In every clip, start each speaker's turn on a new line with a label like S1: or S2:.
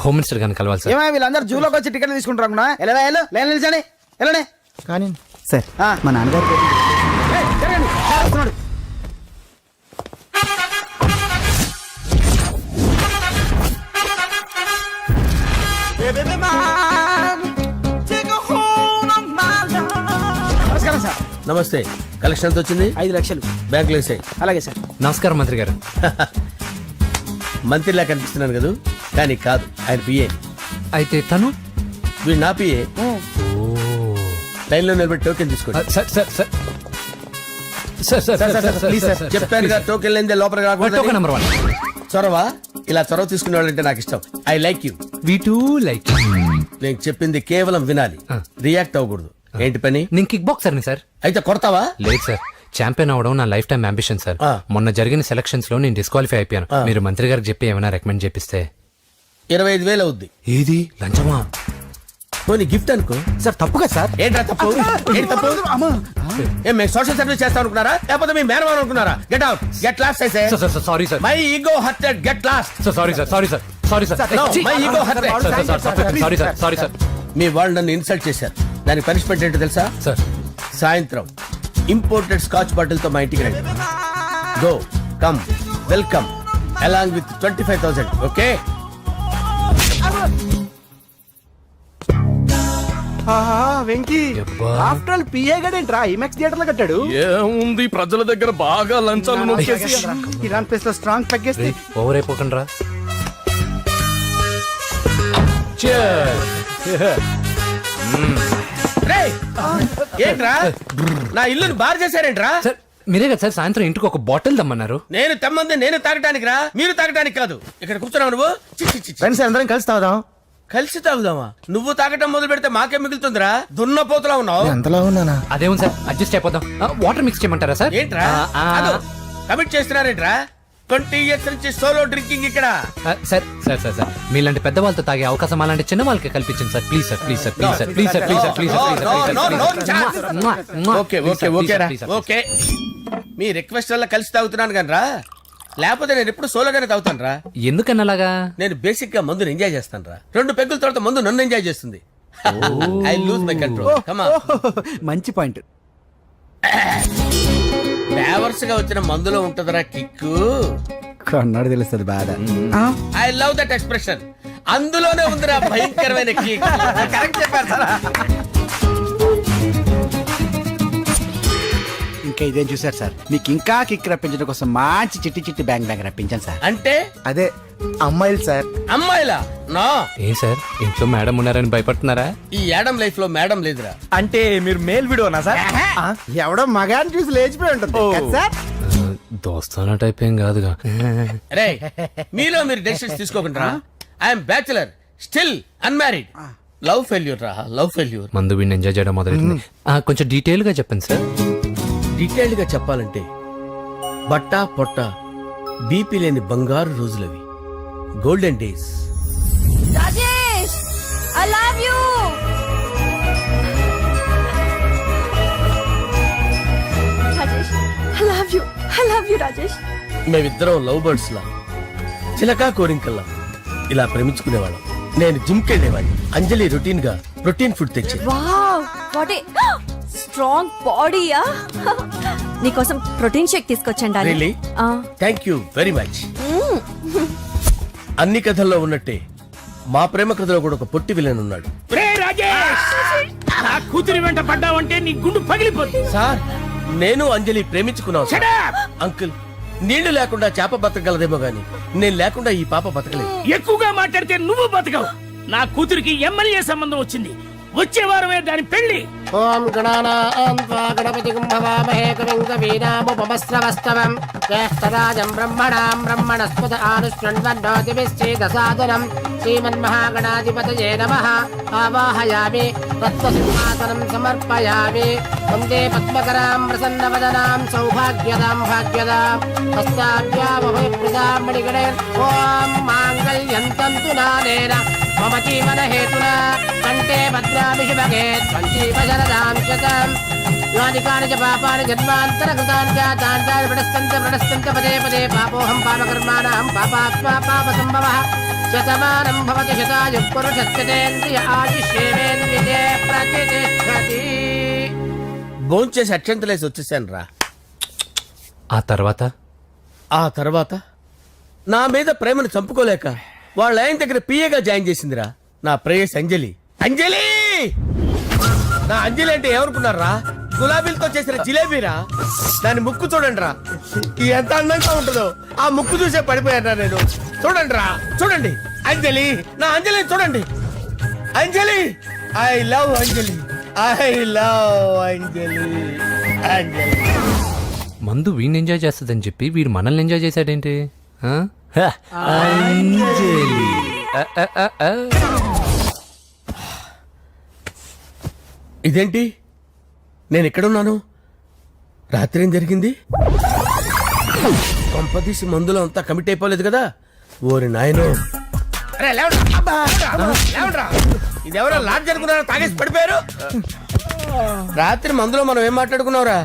S1: Home minister గారిని కలవాలి sir.
S2: ఏమో వీళ్ళందరూ జూలోకి వచ్చి టికెట్ తీసుకుంటారు అనుకున్నా. ఎలా లైన్ నిలిచండి, వెళ్ళండి.
S3: కానీ సార్ మా నాన్నగారు
S2: జరగండి, వస్తున్నాడు. నమస్కారం సార్.
S4: నమస్తే. కలెక్షన్ ఎంత వచ్చింది?
S2: 5 లక్షలు.
S4: బ్యాంకులో వేసాయి.
S2: అలాగే సార్.
S1: నమస్కారం మంత్రి గారు.
S4: మంత్రిలా కనిపిస్తున్నాను కదా, కానీ కాదు, ఆయన పిఏ.
S1: అయితే తను
S4: వీడు నా పిఏ. లైన్ లో నిలబెట్టి టోకెన్ తీసుకోండి.
S1: Sir sir sir sir sir sir please sir
S4: చెప్పాను కదా, టోకెన్ లేనిదే లోపలికి రాకూడదు.
S1: Token number 1.
S4: చొరవ, ఇలా చొరవ తీసుకునే వాళ్ళంటే నాకు ఇష్టం. I like you.
S1: We two like.
S4: నేను చెప్పింది కేవలం వినాలి, రియాక్ట్ అవ్వకూడదు. ఏంటి పని?
S1: నేను కిక్ బాక్సర్ని సార్.
S4: అయితే కొడతావా?
S1: లేదు సార్, ఛాంపియన్ అవడం నా లైఫ్ టైం అంబిషన్ సార్. మొన్న జరిగిన సెలక్షన్స్ లో నేను డిస్క్వాలిఫై అయిపోయాను. మీరు మంత్రి గారికి చెప్పి ఏమైనా రికమెండ్ చేపిస్తే.
S4: 25,000 అవుద్ది.
S1: ఏది లంచమా?
S4: పోనీ గిఫ్ట్ అనుకో.
S3: సార్ తప్పు కదా సార్.
S4: ఏంట్రా తప్పు? ఏంటి తప్పు? ఏం మేము సోషల్ సర్వీస్ చేస్తాం అనుకున్నారా, లేకపోతే మీ మేనమాన్ అనుకున్నారా? Get out, get lost. అయితే
S1: sorry sir,
S4: my ego hurted, get lost.
S1: Sorry sir, sorry sir, sorry sir,
S4: my ego hurted.
S1: Sorry sir, sorry sir.
S4: మీ వాళ్ళు నన్ను ఇన్సల్ట్ చేశారు. దానికి పనిష్మెంట్ ఏంటో తెలుసా?
S1: సార్
S4: సాయంత్రం ఇంపోర్టెడ్ స్కాచ్ బాటిల్ తో మా ఇంటికి రండి. Go come welcome along with 25,000. Okay?
S3: Venky after all PA గడేంట్రా ఇమెక్స్ థియేటర్ లో కట్టాడు.
S5: ఏముంది, ప్రజల దగ్గర బాగా లంచాలు నొక్కేసి
S3: ఇరాన్ ప్లేస్ లో స్ట్రాంగ్ తగ్గేస్తే
S1: ఓవర్ అయిపోకండి రా.
S4: ఏంట్రా నా ఇల్లుని బార్ చేశారేంట్రా?
S1: సార్ మీరే కదా సార్ సాయంత్రం ఇంటికి ఒక బాటిల్ దమ్మన్నారు.
S4: నేను తెమ్మంది నేను తాగటానికి రా, మీరు తాగటానికి కాదు. ఇక్కడ కూర్చున్నావు నువ్వు.
S3: ఫ్రెండ్స్ అందరం కలిసి తాగుదాం.
S4: కలిసి తాగుదామా? నువ్వు తాగటం మొదలు పెడితే మాకే మిగులుతుందిరా. దున్నపోతులా ఉన్నావు.
S3: ఎంతలా ఉన్నానా?
S1: అదేమో సార్ అడ్జస్ట్ అయిపోదాం. వాటర్ మిక్స్ చేయమంటారా సార్?
S4: ఏంట్రా కమిట్ చేస్తున్నారేంట్రా? 20 years నుంచి సోలో డ్రింకింగ్ ఇక్కడ.
S1: సార్ సార్ సార్ సార్ మీలాంటి పెద్ద వాళ్ళతో తాగే అవకాశం అలాంటి చిన్న వాళ్ళకి కల్పించండి sir. Please sir, please sir, please sir, please sir, please sir, please sir.
S4: Okay okay okay రా, ఓకే. మీ రిక్వెస్ట్ వల్ల కలిసి తాగుతున్నాను కానీ రా, లేకపోతే నేను ఎప్పుడు సోలోగానే తాగుతాను రా.
S1: ఎందుకన్నా అలాగా?
S4: నేను బేసిక్ గా మందుని ఎంజాయ్ చేస్తాను రా. 2 పెగ్గుల తర్వాత మందు నన్ను ఎంజాయ్ చేస్తుంది. I lose my control. Come on.
S3: మంచి పాయింట్.
S4: ఫ్లేవర్స్ గా వచ్చిన మందులో ఉంటదరా కిక్కు.
S3: కన్నాడు తెలుస్తుంది బాధ.
S4: I love that expression. అందులోనే ఉందిరా భయంకరమైన కిక్. కరెక్ట్ చెప్పారు సార్.
S3: ఇంకా ఇదేం చూసారు సార్, మీకు ఇంకా కిక్ రప్పించడం కోసం మంచి చిట్టి చిట్టి బ్యాంగ్ బ్యాంగ్ రప్పించాను సార్.
S4: అంటే
S3: అదే అమ్మాయిలు సార్.
S4: అమ్మాయిలా? నా
S1: ఏ సార్ ఇంట్లో మేడం ఉన్నారని భయపడుతున్నారా?
S4: ఈ యాడమ్ లైఫ్ లో మేడం లేదురా.
S3: అంటే మీరు మేల్ వీడియోనా సార్? ఎవడో మగాన్ని చూసి లేచిపోయి ఉంటుంది కదా సార్.
S1: దోస్తానా టైప్ ఏం కాదుగా.
S4: రే మీలో మీరు డెసిషన్స్ తీసుకోకుండా. I'm bachelor, still unmarried. Love failure రా, లవ్ ఫెయిల్యూర్.
S1: మందు వీడిని ఎంజాయ్ చేయడం మొదలైంది. కొంచెం డీటెయిల్ గా చెప్పండి సార్.
S4: డీటెయిల్డ్ గా చెప్పాలంటే బట్టా పొట్ట బీపీ లేని బంగారు రోజులవి, golden days.
S6: Rajesh, I love you. Rajesh, I love you. I love you, Rajesh.
S4: మేమిద్దరం లవ్ బర్డ్స్ లా, చిలకా కోరింకల్లా ఇలా ప్రేమించుకునేవాళ్ళం. నేను జిమ్ కెళ్ళేవాడిని. అంజలి రొటీన్ గా ప్రోటీన్ ఫుడ్ తెచ్చేది.
S6: వావ్, వాట్ ఏ స్ట్రాంగ్ బాడీయా. నీకోసం ప్రోటీన్ షేక్ తీసుకొచ్చండి.
S4: Really? Thank you very much. అన్ని కథల్లో ఉన్నట్టే మా ప్రేమ కథలో కూడా ఒక పొట్టి విలన్ ఉన్నాడు.
S5: కూతురి వెంట పడ్డావంటే నీ గుండు పగిలిపోతుంది.
S4: సార్ నేను అంజలి ప్రేమించుకున్నాను సార్. అంకుల్, నీళ్లు లేకుండా చేప బతకగలదేమో గాని నేను లేకుండా ఈ పాప బతకలేదు.
S5: ఎక్కువగా మాట్లాడితే నువ్వు బతకవు. నా కూతురికి ఎమ్మెల్యే సంబంధం వచ్చింది. వచ్చే వారమే దాని పెళ్లి.
S7: ఓం గణపతిం భవామహే కవిం కవీనాముపమస్రవస్తవం జ్యేష్ఠరాజం బ్రహ్మణాం బ్రహ్మణస్పద ఆనుష్ణ్వన్నోతిభిశ్చేదసాదనం శ్రీమన్మహాగణాధిపతయే నమః. ఆవాహయామి తత్వసింహాసనం సమర్పయామి. వందే పద్మకరాం ప్రసన్నవదనాం సౌభాగ్యదాం భాగ్యదాం హస్తాభ్యామభయప్రదాం మణిగణే. ఓం మాంగళ్యం తంతు నానేన మమ జీవన హేతునా కంటే భద్రామి శుభగే త్వంజీవ శరదాం శతం. యానికాని చ పాపాని జన్మాంతరకృతాని చ తాని ప్రడస్తంత పదే పదే పాపోహం పాపకర్మాణం పాపాత్మా పాప సంభవః శతమానం భవతి శతాయు పురుషస్యేంద్రియ ఆయుష్యేంద్రియే ప్రతిష్టతి. భోంచేసి అక్షంతలేసి వచ్చేసాను రా.
S1: ఆ
S4: ఆ తర్వాత నా మీద ప్రేమను చంపుకోలేక వాళ్ళ ఆయన దగ్గర పిఏగా జాయిన్ చేసిందిరా నా ప్రేయస్ అంజలి. అంజలి నా అంజలి అంటే ఏమనుకున్నారా? గులాబీలతో చేసిన జిలేబీరా. దాని ముక్కు చూడండి రా, ఎంత అందంగా ఉంటుందో. ఆ ముక్కు చూసే పడిపోయారా నేను. చూడండి రా, చూడండి అంజలి, నా అంజలి చూడండి. Anjali, I love Anjali, I love Anjali. Anjali
S1: మందు వీడిని ఎంజాయ్ చేస్తుందని చెప్పి వీడు మనల్ని ఎంజాయ్ చేశాడేంటి? ఆ? హ, అంజలి. ఆ.
S4: ఇదేంటి, నేను ఎక్కడున్నాను? రాత్రి ఏం జరిగింది? కొంపదీసి మందులో అంతా కమిట్ అయిపోలేదు కదా? ఓరి నాయనో. అరే లేవండ్రా. అబ్బా, లేవండ్రా. ఇదెవరో లాడ్జ్ అనుకున్నారా? తాగేసి పడిపోయారు. రాత్రి మందులో మనం ఏం మాట్లాడుకున్నావురా?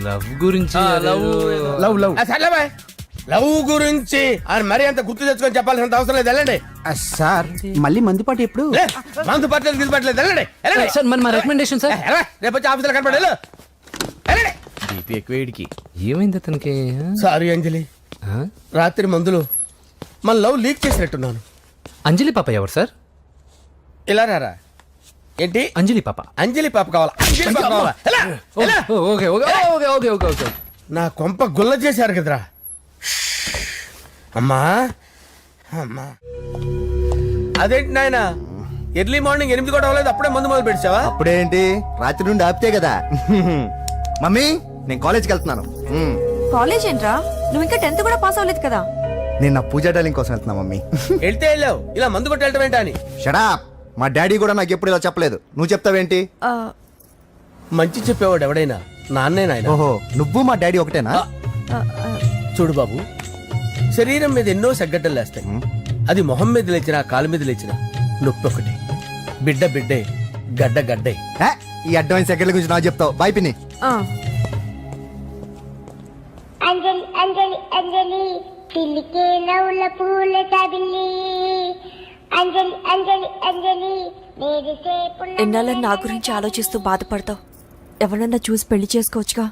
S1: లవ్ గురించి
S3: లవ్ లవ్
S4: సర్లే బాయ్, లవ్ గురించి అని మరీ అంత గుర్తు తెచ్చుకొని చెప్పాల్సినంత అవసరం లేదు. వెళ్ళండి.
S3: సార్ మళ్ళీ మందుపాటి ఎప్పుడు?
S4: లే, మందు పట్టలేదు గిల్లు పట్టలేదు. వెళ్ళండి, వెళ్ళండి.
S1: సార్ మరి మా రికమెండేషన్ సార్.
S4: రేపు వచ్చి ఆఫీసులో కనపడి వెళ్ళు. వెళ్ళండి.
S1: ఏమైంది అతనికి?
S4: సారీ అంజలి,
S1: ఆ?
S4: రాత్రి మందులో మన లవ్ లీక్ చేసినట్టున్నాను.
S1: అంజలి పాప ఎవరు సార్?
S4: ఇలా రారా. ఏంటి?
S1: అంజలి పాప.
S4: అంజలి పాప కావాలా? అంజలి పాప కావాలా? ఎలా? ఎలా?
S1: Okay okay okay okay okay okay.
S4: నా కొంప గుల్ల చేశారు కదరా. అమ్మా అమ్మా, అదేంటి నాయన, ఎర్లీ మార్నింగ్ 8 కూడా అవ్వలేదు, అప్పుడే మందు మొదలు పెడిచావా?
S2: అప్పుడేంటి, రాత్రి నుండి ఆపితే కదా. మమ్మీ, నేను కాలేజ్కి వెళ్తున్నాను.
S6: కాలేజ్ ఏంట్రా, నువ్వు ఇంకా 10th కూడా పాస్ అవ్వలేదు కదా.
S2: నేను నా పూజా డాలింగ్ కోసం వెళ్తున్నా మమ్మీ.
S4: వెళ్తే వెళ్ళావు, ఇలా మందు కొట్టి వెళ్ళటం ఏంటా అని.
S2: షడా, మా డాడీ కూడా నాకు ఎప్పుడు ఇలా చెప్పలేదు. నువ్వు చెప్తావేంటి?
S6: ఆ,
S4: మంచి చెప్పేవాడు ఎవడైనా నాన్నే నాయన.
S2: ఓహో, నువ్వు మా డాడీ ఒకటేనా?
S6: ఆ, ఆ,
S4: చూడు బాబు, శరీరం మీద ఎన్నో సగ్గడ్డలు లేస్తాయి. అది మొహం మీద లేచినా కాలు మీద లేచినా నొప్పి ఒకటి. బిడ్డ బిడ్డే, గడ్డ గడ్డే.
S2: హే, ఈ అడ్వాన్స్ సెకండ్ల గురించి నాకు చెప్తావు. బాయ్ పిన్ని.
S6: ఆ.
S8: అంజలి అంజలి అంజలి పిల్లికే నవ్వుల పూల తబిల్లి అంజలి అంజలి అంజలి నేరిసే పుల్ల
S6: ఎన్నాళ్ళని నా గురించి ఆలోచిస్తూ బాధపడతావు. ఎవరన్నా చూసి పెళ్లి చేసుకోవచ్చుగా.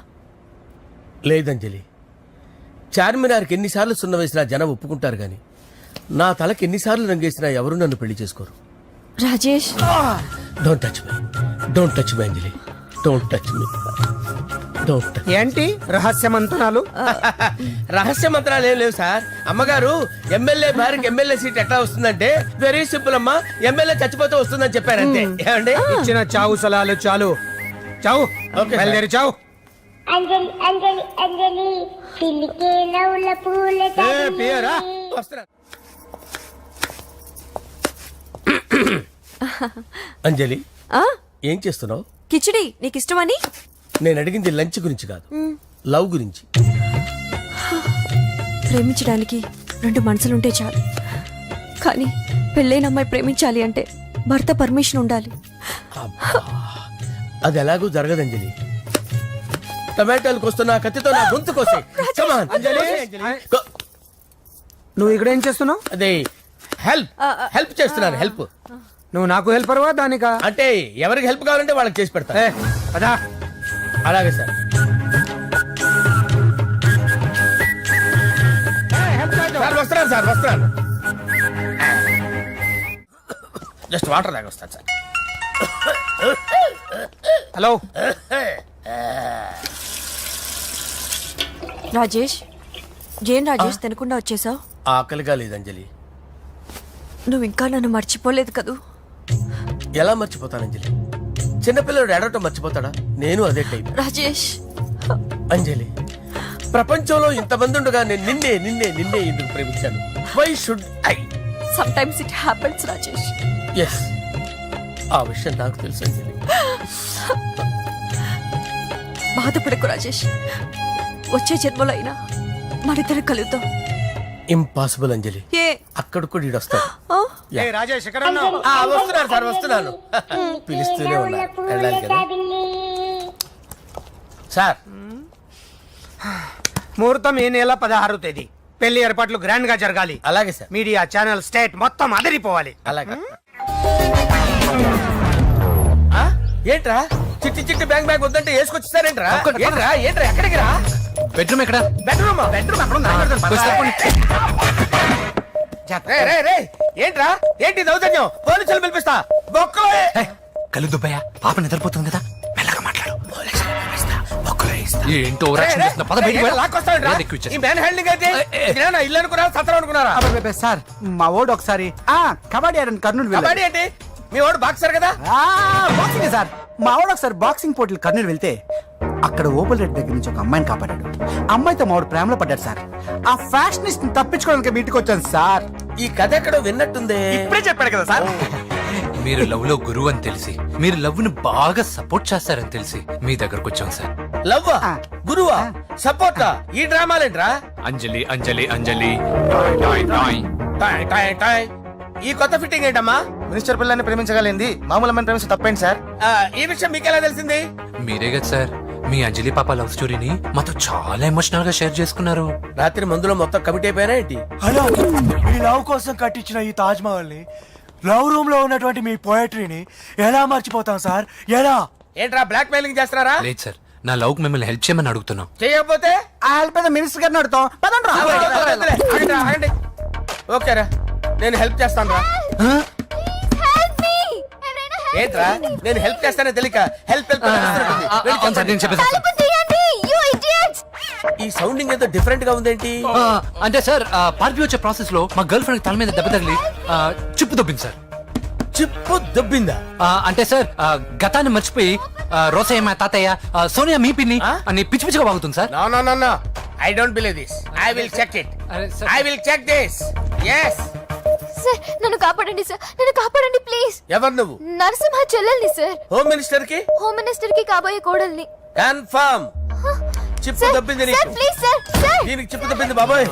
S4: లేదంజలి, చార్మినార్కి ఎన్నిసార్లు సున్న వేసినా జనం ఒప్పుకుంటారు గాని నా తలకి ఎన్నిసార్లు రంగేసినా ఎవరు నన్ను పెళ్లి చేసుకోరు.
S6: Rajesh,
S4: don't touch me, don't touch me Anjali, don't touch me, don't touch.
S3: ఏంటి రహస్య మంతనాలు?
S4: రహస్య మంత్రాలు ఏం లేవు సార్. అమ్మగారు ఎమ్మెల్యే భార్యకి ఎమ్మెల్యే సీట్ ఎట్లా వస్తుందంటే వెరీ సింపుల్ అమ్మా, ఎమ్మెల్యే చచ్చిపోతే వస్తుందని చెప్పారంతే. ఏమండి?
S3: ఇచ్చిన చావు సలాలు చాలు. చావు,
S4: ఓకే సార్.
S3: బయలుదేరి చావు.
S8: అంజలి అంజలి అంజలి పిల్లికే నవ్వుల పూల
S3: పియరా?
S8: తబిల్లి
S4: వస్తున్నా. అంజలి,
S6: ఆ,
S4: ఏం చేస్తున్నావు?
S6: కిచిడి నీకు ఇష్టమని.
S4: నేను అడిగింది లంచ్ గురించి కాదు, లవ్ గురించి.
S6: ప్రేమించడానికి 2 మనసులుంటే చాలు, కానీ పెళ్ళైన అమ్మాయి ప్రేమించాలి అంటే భర్త పర్మిషన్ ఉండాలి.
S4: అది ఎలాగూ జరగదంజలి. టమాటాలు కోస్తున్నా కత్తితో నా గొంతు కోసే.
S3: అంజలి, నువ్వు ఇక్కడ ఏం చేస్తున్నావు?
S4: అదే హెల్ప్ హెల్ప్ చేస్తున్నాను. హెల్ప్
S3: నువ్వు నాకు హెల్పర్వా దానికా?
S4: అంటే ఎవరికి హెల్ప్ కావాలంటే వాళ్ళకి చేసి పెడతా.
S3: అదా
S4: అలాగే సార్. సార్ వస్తున్నాను, సార్ వస్తున్నాను. జస్ట్ వాటర్ దాకా వస్తాను సార్.
S3: హలో.
S6: రాజేష్, ఏం రాజేష్ తినకుండా వచ్చేసావు?
S4: ఆకలిగా లేదు అంజలి.
S6: నువ్వు ఇంకా నన్ను మర్చిపోలేదు కదూ.
S4: ఎలా మర్చిపోతాను అంజలి? చిన్నపిల్లడు ఏడవటం మర్చిపోతాడా? నేను అదే టైప్.
S6: రాజేష్,
S4: అంజలి, ప్రపంచంలో ఇంతమంది ఉండగా నేను నిన్నే నిన్నే నిన్నే ఎందుకు ప్రేమించాను? Why should I?
S6: Sometimes it happens Rajesh.
S4: Yes, ఆ విషయం నాకు తెలుసు అంజలి.
S6: బాధపడకు రాజేష్, వచ్చే జన్మలో అయినా మనిద్దరం కలుగుతాం.
S4: ఇంపాసిబుల్ అంజలి.
S6: ఏ
S4: అక్కడ కూడా ఈడు వస్తాడు.
S6: ఆ?
S3: ఏ రాజేష్ ఎక్కడ ఉన్నావు?
S4: వస్తున్నాను సార్, వస్తున్నాను. పిలుస్తూనే ఉన్నా, వెళ్ళాలి కదా. సార్
S9: ముహూర్తం ఈ నెల 16వ తేదీ. పెళ్లి ఏర్పాట్లు గ్రాండ్ గా జరగాలి.
S4: అలాగే సార్.
S9: మీడియా ఛానల్ స్టేట్ మొత్తం అదిరిపోవాలి.
S4: అలాగే. ఆ? ఏంట్రా చిట్టి చిట్టి బ్యాంక్ బ్యాగ్ వద్దంటే వేసుకొచ్చేసారేంట్రా? ఏంట్రా ఏంట్రా ఎక్కడికి రా?
S1: బెడ్రూమ్ ఎక్కడ?
S4: బెడ్రూమ్ అక్కడ ఉందా? ఏంట్రా ఏంటి దౌర్జన్యం? పోలీసులు పిలిపిస్తా. బొక్కలో
S1: కళ్ళు దుబ్బయ్యా, పాప నిద్రపోతుంది కదా, మెల్లగా మాట్లాడు. ఏంటో ఓవరాక్షన్ చేస్తున్నా. పద బయటికి వెళ్ళు. ఏది ఎక్కువ ఇచ్చేస్తా.
S4: ఈ మ్యాన్ హ్యాండింగ్ అయితే ఇదేనా ఇల్లు అనుకున్నారా సత్రం అనుకున్నారా?
S3: అబ్బబ్బబ్బే, సార్ మా ఓడు ఒకసారి కబడ్డీ ఆడని కర్నూలు వెళ్ళాడు.
S4: కబడ్డీ అంటే మీ వాడు బాక్సర్ కదా?
S3: Boxing sir. మా వాడు ఒకసారి బాక్సింగ్ పోటీలు కర్నూలు వెళ్తే అక్కడ ఓపెల్ రెడ్డి దగ్గర నుంచి ఒక అమ్మాయిని కాపాడాడు. అమ్మాయితో మా వాడు ప్రేమలో పడ్డాడు సార్. ఆ ఫ్యాషనిస్ట్ తప్పించుకోవడానికి మీటికి వచ్చాను సార్.
S4: ఈ కథ ఎక్కడో విన్నట్టుంది.
S3: ఇప్పుడే చెప్పాడు కదా సార్.
S1: మీరు లవ్ లో గురువు అని తెలిసి, మీరు లవ్ ను బాగా సపోర్ట్ చేస్తారని తెలిసి మీ దగ్గరకు వచ్చాం సార్.
S4: లవ్వా గురువా సపోర్టా? ఈ డ్రామాలేంట్రా?
S1: అంజలి అంజలి అంజలి.
S4: టాయ్ టాయ్ టాయ్. ఈ కొత్త ఫిట్టింగ్ ఏంటమ్మా?
S2: మినిస్టర్ పిల్లని ప్రేమించగలిగింది మామూలు అమ్మని ప్రేమించి తప్పేంటి సార్?
S4: ఈ విషయం మీకెలా తెలిసింది?
S1: మీరే కదా సార్ మీ అంజలి పాప లవ్ స్టోరీని మాతో చాలా ఎమోషనల్ గా షేర్ చేసుకున్నారు.
S4: రాత్రి మందులో మొత్తం కమిటీ అయిపోయినా ఏంటి?
S10: హలో, మీ లవ్ కోసం కట్టించిన ఈ తాజ్ మహల్ ని, లవ్ రూమ్ లో ఉన్నటువంటి మీ పోయట్రీని ఎలా మర్చిపోతాం సార్? ఎలా?
S4: ఏంట్రా బ్లాక్ మెయిలింగ్ చేస్తున్నారా?
S1: లేదు సార్, నా లవ్ కి మిమ్మల్ని హెల్ప్ చేయమని అడుగుతున్నాం.
S4: చేయకపోతే
S3: ఆ హెల్ప్ అయితే మినిస్టర్ గారిని అడుగుతాం. పదండి రా.
S4: ఆగండి. ఓకేరా, నేను హెల్ప్ చేస్తాను రా. ఏంట్రా నేను హెల్ప్ చేస్తానే తెలియక హెల్ప్
S1: అవును సార్, నేను చెప్పేది సార్.
S4: ఈ సౌండింగ్ ఏదో డిఫరెంట్ గా ఉందేంటి?
S1: అంటే సార్ పార్టీ వచ్చే ప్రాసెస్ లో మా గర్ల్ ఫ్రెండ్ తల మీద దెబ్బ తగిలి చిప్పు దొబ్బింది సార్.
S4: చిప్పు దొబ్బిందా?
S1: అంటే సార్ గతాన్ని మర్చిపోయి రోసయ్య మా తాతయ్య, సోనియా మీ పిన్ని అని పిచ్చి పిచ్చిగా వాగుతుంది sir.
S4: No no no no, I don't believe this. I will check it. I will check this. yes.
S6: Sir నన్ను కాపాడండి సార్, నన్ను కాపాడండి ప్లీజ్.
S4: ఎవరు నువ్వు?
S6: నరసింహ చెల్లెల్ని సార్.
S4: హోమ్ మినిస్టర్ కి?
S6: హోమ్ మినిస్టర్ కి కాబోయే కోడల్ని.
S4: కన్ఫర్మ్. చిప్పు దొబ్బింది
S6: సార్
S4: నీకు.
S6: Please sir. సార్
S4: దీనికి చిప్పు దొబ్బింది బాబోయ్.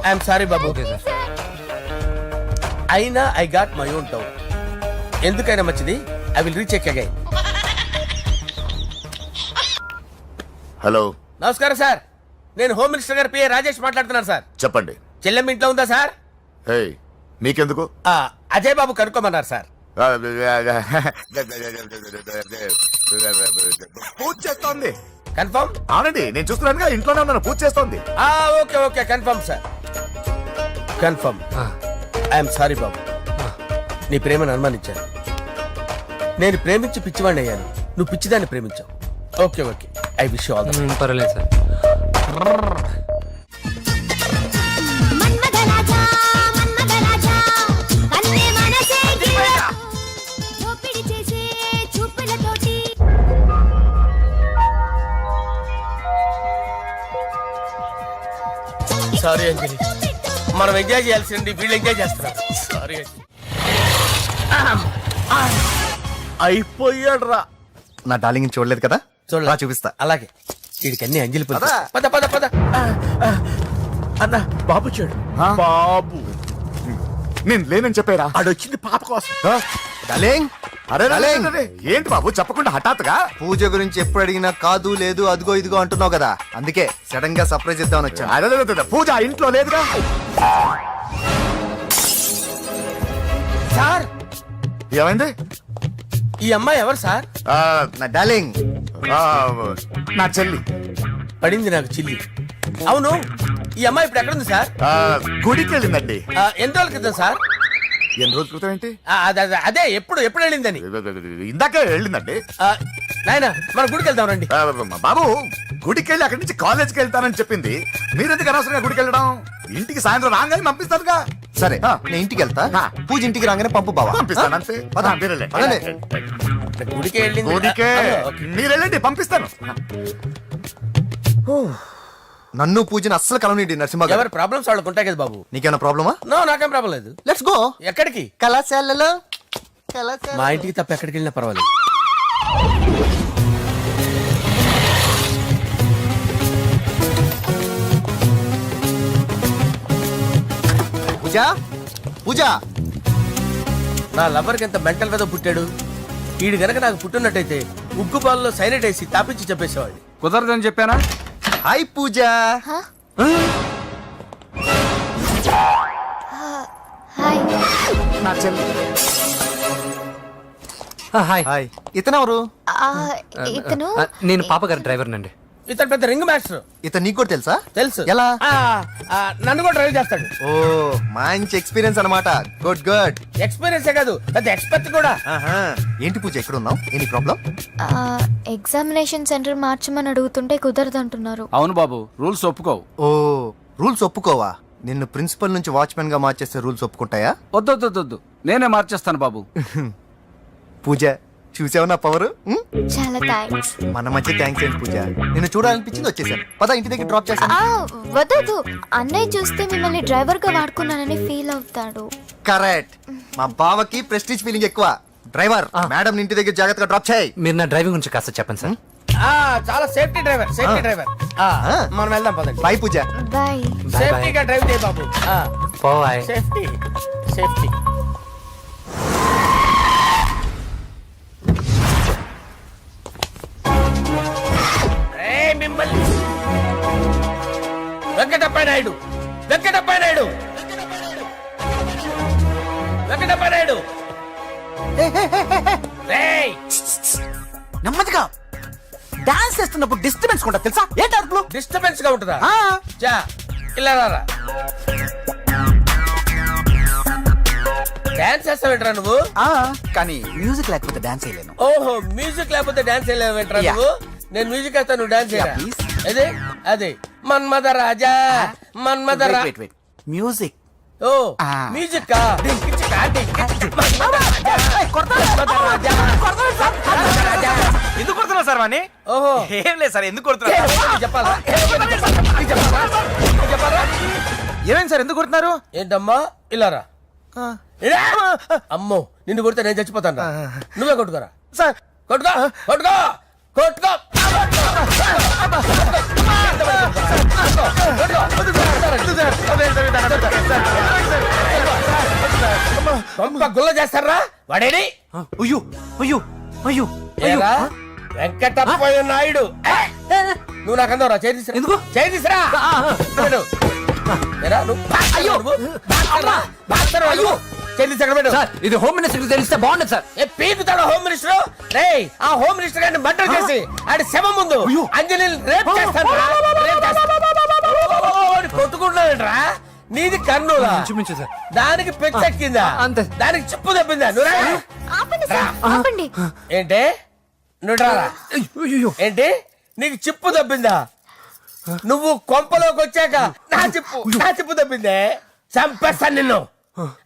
S4: ఐఎమ్ సారీ బాబు. అయినా I got my own town. ఎందుకైనా మంచిది, I will recheck again.
S11: Hello,
S4: నమస్కారం సార్, నేను హోమ్ మినిస్టర్ గారి పిఏ రాజేష్ మాట్లాడుతున్నాను సార్.
S11: చెప్పండి.
S4: చెల్లెమ్మ ఇంట్లో ఉందా సార్?
S11: హే, మీకెందుకు?
S4: అజయ్ బాబు కనుక్కోమన్నారు సార్.
S11: పూజ చేస్తోంది.
S4: కన్ఫర్మ్?
S11: అవునండి, నేను చూస్తున్నానుగా, ఇంట్లోనే ఉన్నాను, పూజ చేస్తోంది.
S4: Okay okay, confirm sir. Confirm. I'm sorry బాబు, నీ ప్రేమను అనుమానించాను. నేను ప్రేమించి పిచ్చివాడిని అయ్యాను, నువ్వు పిచ్చిదాన్ని ప్రేమించావు. Okay okay, I wish you all the best.
S1: పర్వాలేదు సార్.
S4: సారీ అంజలి, మనం ఎంజాయ్ చేయాల్సింది వీళ్ళు ఎంజాయ్ చేస్తున్నారు. సారీ అంజలి.
S2: అయిపోయాడు రా. నా డార్లింగ్ చూడలేదు కదా,
S4: చూడలే.
S2: చూపిస్తా.
S4: అలాగే, వీడికి అన్ని అంజలి పద పద పద పద.
S11: అన్న, బాబు చూడు. బాబు నేను లేనని చెప్పారా?
S2: ఆడొచ్చింది పాప కోసం.
S11: డార్లింగ్, అరే డార్లింగ్, ఏంటి బాబు చెప్పకుండా హఠాత్తుగా?
S2: పూజ గురించి ఎప్పుడు అడిగినా కాదు లేదు అదిగో ఇదిగో అంటున్నావు కదా, అందుకే సడన్ గా సర్ప్రైజ్ ఇద్దామని వచ్చాను.
S11: అదే పూజ ఇంట్లో లేదుగా.
S4: సార్,
S11: ఏమైంది?
S4: ఈ అమ్మాయి ఎవరు సార్?
S2: నా డార్లింగ్,
S11: నా చెల్లి.
S4: పడింది నాకు చిల్లి. అవును, ఈ అమ్మాయి ఇప్పుడు ఎక్కడుంది సార్?
S11: గుడికి వెళ్ళిందండి.
S4: ఎన్ని రోజుల క్రితం సార్?
S11: ఎన్ని రోజుల క్రితం ఏంటి?
S4: అదే ఎప్పుడు ఎప్పుడు వెళ్ళిందని.
S11: ఇందాకే వెళ్ళిందండి.
S4: నాయన మన గుడికి వెళ్దాం రండి.
S11: బాబు, గుడికి వెళ్ళి అక్కడి నుంచి కాలేజ్కి వెళ్తానని చెప్పింది. మీరెందుకు అనవసరంగా గుడికి వెళ్ళడం? ఇంటికి సాయంత్రం రాగానే పంపిస్తారుగా.
S2: సరే నేను ఇంటికి వెళ్తా, పూజ ఇంటికి రాగానే పంపు బావా.
S11: పంపిస్తాను అంతే. మీరు వెళ్ళండి.
S4: గుడికి వెళ్ళింది.
S11: గుడికే మీరు వెళ్ళండి, పంపిస్తాను.
S2: నన్ను పూజని అస్సలు కలవనీయండి నరసింహ గారు.
S4: ఎవరి ప్రాబ్లమ్స్ వాళ్ళకు ఉంటాయి కదా బాబు.
S2: నీకేమైనా ప్రాబ్లమా?
S4: నో, నాకేం ప్రాబ్లం లేదు.
S2: Let's go.
S4: ఎక్కడికి?
S2: కళాశాలలో.
S4: మా ఇంటికి తప్ప ఎక్కడికి వెళ్ళినా పర్వాలేదు.
S2: పూజ, పూజ.
S4: నా లవర్కి ఎంత మెంటల్ వెదో పుట్టాడు. వీడు గనక నాకు పుట్టినట్టయితే ఉగ్గు పాలలో సైనట్ వేసి తాపించి చెప్పేసేవాడిని.
S10: కుదరదని చెప్పానా?
S2: హాయ్ పూజ.
S8: హాయ్.
S1: హాయ్.
S2: హాయ్. ఇతనెవరు?
S8: ఇతను
S1: నేను పాప గారి డ్రైవర్ నండి.
S4: ఇతను పెద్ద రింగ్ మాస్టర్.
S2: ఇతను నీకు కూడా తెలుసా?
S4: తెలుసు.
S2: ఎలా?
S4: నన్ను కూడా డ్రైవ్ చేస్తాడు.
S2: ఓ మంచి ఎక్స్పీరియన్స్ అన్నమాట. Good good.
S4: ఎక్స్పీరియన్స్ కాదు, పెద్ద ఎక్స్పర్ట్ కూడా.
S2: ఏంటి పూజ ఎక్కడ ఉన్నావు? Any problem?
S8: ఎగ్జామినేషన్ సెంటర్ మార్చమని అడుగుతుంటే కుదరదంటున్నారు.
S10: అవును బాబు, రూల్స్ ఒప్పుకోవు.
S2: ఓ రూల్స్ ఒప్పుకోవా? నిన్ను ప్రిన్సిపల్ నుంచి వాచ్మెన్ గా మార్చేస్తే రూల్స్ ఒప్పుకుంటాయా?
S10: వద్దు, నేనే మార్చేస్తాను బాబు.
S2: పూజ చూసావు నా పవర్?
S8: చాలా థ్యాంక్స్.
S2: మన మధ్య థ్యాంక్స్ ఏంటి పూజ, నిన్ను చూడాలనిపించింది వచ్చేసాను. పద ఇంటి దగ్గర డ్రాప్ చేస్తాను.
S8: వద్దు, అన్నయ్య చూస్తే మిమ్మల్ని డ్రైవర్ గా వాడుకున్నానని ఫీల్ అవుతాడు.
S2: కరెక్ట్. మా బావకి ప్రెస్టీజ్ ఫీలింగ్ ఎక్కువ. డ్రైవర్ మేడం ఇంటి దగ్గర జాగ్రత్తగా డ్రాప్ చేయి.
S1: మీరు నా డ్రైవింగ్ గురించి కాస్త చెప్పండి సార్.
S4: చాలా సేఫ్టీ డ్రైవర్. మనం వెళ్దాం పదండి.
S2: బాయ్ పూజ.
S8: బాయ్.
S4: సేఫ్టీగా డ్రైవ్ చేయ బాబు.
S1: పోయ్.
S4: సేఫ్టీ. మిమ్మల్ని వెంకటప్ప నాయుడు.
S3: నెమ్మదిగా డాన్స్ చేస్తున్నప్పుడు డిస్టర్బెన్స్ కూడా తెలుసా? ఏంటి అరుపులు?
S4: డిస్టర్బెన్స్ గా ఉంటుందా? ఇలా రారా. డాన్స్ చేస్తావేంట్రా నువ్వు?
S3: కానీ మ్యూజిక్ లేకపోతే డాన్స్ చేయలేను.
S4: ఓహో, మ్యూజిక్ లేకపోతే డాన్స్ చేయలేవేంట్రా నువ్వు? నేను మ్యూజిక్ వేస్తాను, నువ్వు డాన్స్ చేయరా? అదే మన్మద రాజా.
S3: మ్యూజిక్.
S4: ఓ మ్యూజిక్
S10: ఎందుకు కొడుతున్నావు సార్ వాణ్ణి?
S4: ఓహో,
S10: ఏం లేదు సార్, ఎందుకు కొడుతున్నారు?
S4: చెప్పాలా?
S10: ఏమైంది సార్, ఎందుకు కొడుతున్నారు?
S4: ఏంటమ్మా ఇలా రా. అమ్మో, నిన్ను కొడితే నేను చచ్చిపోతాను. నువ్వే కొట్టుకోరా
S10: సార్.
S4: కొట్టుకో. గుల్ల చేస్తారా వాడేడి? ఏరా వెంకటప్పయ్య నాయుడు, నువ్వు నాకు అందవరా? చేతిసిరా.
S1: ఎందుకు?
S4: చేతిసిరా.
S1: సార్ ఇది హోమ్ మినిస్టర్ తెలిస్తే బాగుండదు సార్.
S4: పీకుతాడు హోమ్ మినిస్టర్. ఆ హోమ్ మినిస్టర్ గారిని మర్డర్ చేసి ఆడి శవం ముందు అంజలి రేప్ చేస్తాను. కొట్టుకుంటున్నాడంట్రా. నీది కర్నూలా?
S1: చూపించు సార్.
S4: దానికి పెచ్చెక్కిందా?
S1: అంతే.
S4: దానికి చెప్పు తప్పిందా? ఏంటి నువ్వు రారా? ఏంటి నీకు చిప్పు తప్పిందా? నువ్వు కొంపలోకి వచ్చాక నా చిప్పు తప్పిందే. చంపేస్తాను నిన్ను.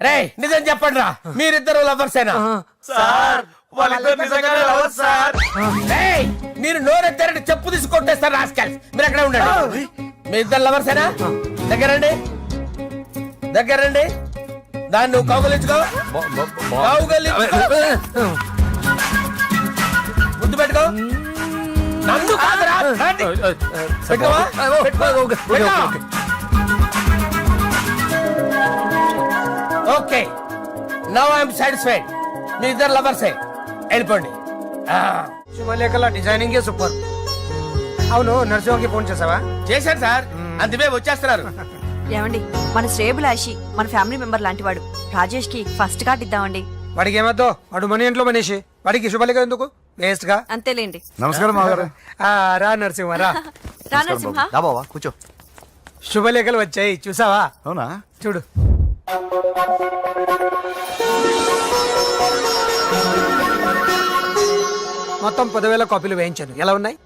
S4: రేయ్ నిజం చెప్పండి రా, మీరిద్దరు లవర్సేనా? మీరు నోరెత్తారంటే చెప్పు తీసి కొట్టేస్తారు రాస్కల్స్. మీరు ఎక్కడ ఉండండి. మీ ఇద్దరు లవర్సేనా? దగ్గరండి. దాన్ని నువ్వు కౌగలించుకో. ముద్దు పెట్టుకో. నన్ను కాదురా. పెట్టుకోవా? Okay, now I'm satisfied. మీ ఇద్దరు లవర్సే, వెళ్ళిపోండి.
S9: శుభలేఖల డిజైనింగ్ సూపర్. అవును, నరసింహకి ఫోన్ చేసావా?
S4: చేశాను సార్, అందుకే వచ్చేస్తున్నారు.
S6: ఏమండి, మన శ్రేయబులాషి మన ఫ్యామిలీ మెంబర్ లాంటి వాడు. రాజేష్ కి ఫస్ట్ కార్డ్ ఇద్దామండి.
S9: వాడికి ఏమద్దో, వాడు మన ఇంట్లో మనిషి. వాడికి శుభలేఖ ఎందుకు? వేస్ట్ గా.
S6: అంతేలేండి.
S11: నమస్కారం మాగారు.
S9: రా నరసింహ రా.
S6: రా నరసింహ.
S2: బావా కూర్చో.
S9: శుభలేఖలు వచ్చాయి చూసావా?
S11: అవునా?
S9: చూడు. మొత్తం 10,000 కాపీలు వేయించాను. ఎలా ఉన్నాయి?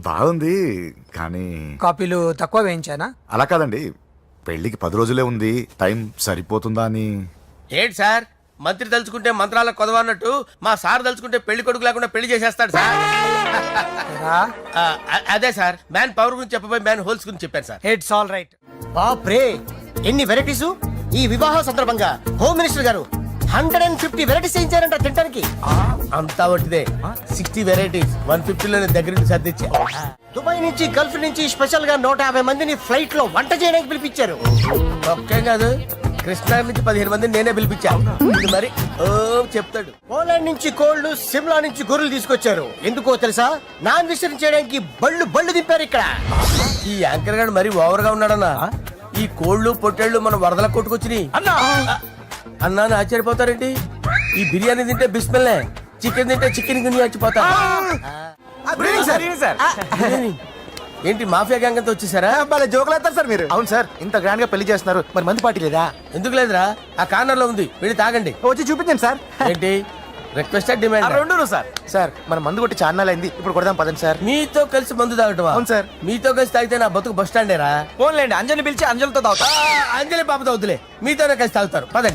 S11: బాగుంది, కానీ
S9: కాపీలు తక్కువ వేయించానా?
S11: అలా కాదండి, పెళ్లికి 10 రోజులే ఉంది, టైం సరిపోతుందా అని.
S4: ఏంటి సార్, మంత్రి తలుచుకుంటే మంత్రాలకు కొదవన్నట్టు మా సార్ తలుచుకుంటే పెళ్లి కొడుకు లేకుండా పెళ్లి చేసేస్తాడు సార్. అదే సార్, మ్యాన్ పవర్ గురించి చెప్పబోయి మ్యాన్ హోల్స్ గురించి చెప్పాను సార్.
S9: It's all right.
S7: బాప్రే, ఎన్ని వెరైటీస్! ఈ వివాహ సందర్భంగా హోమ్ మినిస్టర్ గారు 150 వెరైటీస్ చేయించారంట తినడానికి.
S4: అంతా ఒకటిదే. 60 వెరైటీస్ 150లో దగ్గర నుంచి సర్దిచ్చా.
S7: దుబాయ్ నుంచి గల్ఫ్ నుంచి స్పెషల్ గా 150 మందిని ఫ్లైట్ లో వంట చేయడానికి పిలిపించారు.
S4: ఒక్కేం కాదు, కృష్ణా నుంచి 15 మందిని నేనే పిలిపించాను ఇది మరి ఓ చెప్తాడు.
S7: పోలాండ్ నుంచి కోళ్లు, సిమ్లా నుంచి గొర్రెలు తీసుకొచ్చారు. ఎందుకో తెలుసా? నాన్ వెజిటేరియన్ చేయడానికి బళ్ళు దింపారు ఇక్కడ.
S4: ఈ యాంకర్ గారు మరి ఓవర్ గా ఉన్నాడన్నా. ఈ కోళ్లు పొట్టేళ్లు మన వరదల కొట్టుకొచ్చినాయి అన్నా అని ఆశ్చర్యపోతారేంటి? ఈ బిర్యానీ తింటే బిస్మిల్లే, చికెన్ తింటే చికెన్ గిన్నె వచ్చిపోతా. ఏంటి మాఫియా గ్యాంగ్ అంతా వచ్చేసారా?
S2: జోకులు వేస్తారు సార్ మీరు. అవును సార్, ఇంత గ్రాండ్ గా పెళ్లి చేస్తున్నారు, మరి మందు పార్టీ లేదా?
S4: ఎందుకు లేదురా, ఆ కార్నర్ లో ఉంది, వెళ్ళి తాగండి.
S2: వచ్చి చూపించండి సార్.
S4: ఏంటి రిక్వెస్ట్ డిమాండ్?
S2: రెండు సార్. సార్ మన మందు కొట్టి చాన్నాలు అయింది, ఇప్పుడు కొడదాం పదండి సార్.
S4: మీతో కలిసి మందు తాగటమా?
S2: అవును సార్.
S4: మీతో కలిసి తాగితే నా బతుకు బస్ స్టాండేరా?
S2: ఫోన్లేండి, అంజలి పిలిచి అంజలితో తాగుతా.
S4: అంజలి పాప తాగుతులే, మీతోనే కలిసి తాగుతారు పదండి.